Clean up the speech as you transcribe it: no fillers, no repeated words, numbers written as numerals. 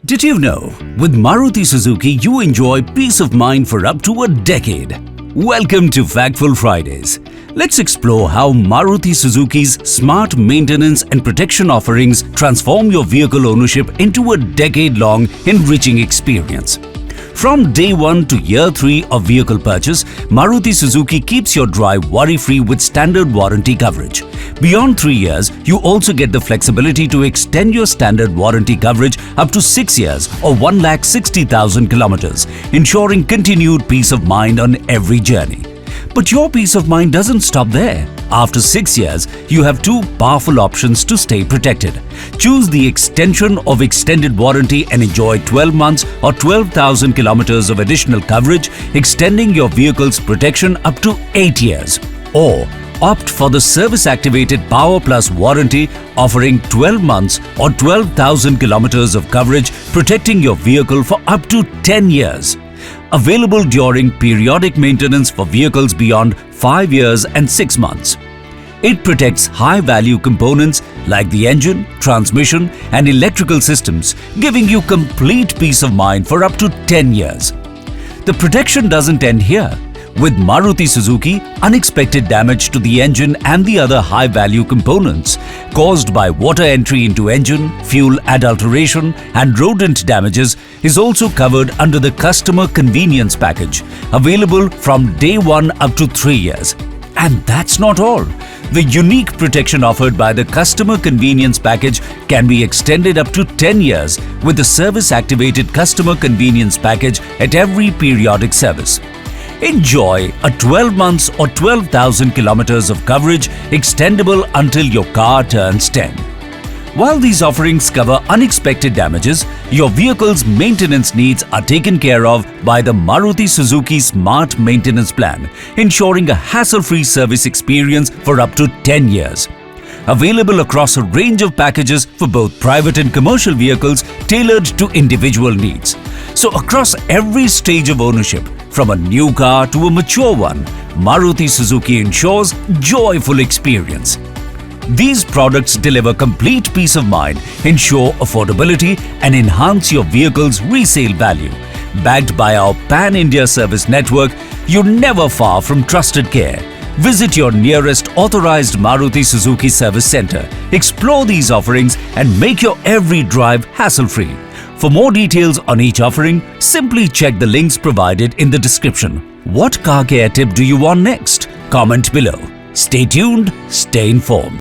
Did you know, with Maruti Suzuki you enjoy peace of mind for up to a decade? Welcome to Factful Fridays. Let's explore how Maruti Suzuki's smart maintenance and protection offerings transform your vehicle ownership into a decade-long enriching experience. From day 1 to year 3 of vehicle purchase, Maruti Suzuki keeps your drive worry-free with standard warranty coverage. Beyond 3 years, you also get the flexibility to extend your standard warranty coverage up to 6 years or 1,60,000 kilometers, ensuring continued peace of mind on every journey. But your peace of mind doesn't stop there. After 6 years, you have two powerful options to stay protected. Choose the extension of extended warranty and enjoy 12 months or 12,000 kilometers of additional coverage, extending your vehicle's protection up to 8 years. Or opt for the Service Activated PowerPlus Warranty, offering 12 months or 12,000 kilometers of coverage, protecting your vehicle for up to 10 years. Available during periodic maintenance for vehicles beyond 5 years and 6 months. It protects high-value components like the engine, transmission and electrical systems, giving you complete peace of mind for up to 10 years. The protection doesn't end here. With Maruti Suzuki, unexpected damage to the engine and the other high-value components caused by water entry into engine, fuel adulteration and rodent damages is also covered under the Customer Convenience Package, available from day 1 up to 3 years. And that's not all. The unique protection offered by the Customer Convenience Package can be extended up to 10 years with the Service Activated Customer Convenience Package at every periodic service. Enjoy a 12 months or 12,000 kilometers of coverage extendable until your car turns 10. While these offerings cover unexpected damages, your vehicle's maintenance needs are taken care of by the Maruti Suzuki Smart Maintenance Plan, ensuring a hassle-free service experience for up to 10 years. Available across a range of packages for both private and commercial vehicles tailored to individual needs. So across every stage of ownership, from a new car to a mature one, Maruti Suzuki ensures joyful experience. These products deliver complete peace of mind, ensure affordability and enhance your vehicle's resale value. Backed by our pan-India service network, you're never far from trusted care. Visit your nearest authorized Maruti Suzuki Service Center. Explore these offerings and make your every drive hassle-free. For more details on each offering, simply check the links provided in the description. What car care tip do you want next? Comment below. Stay tuned, stay informed.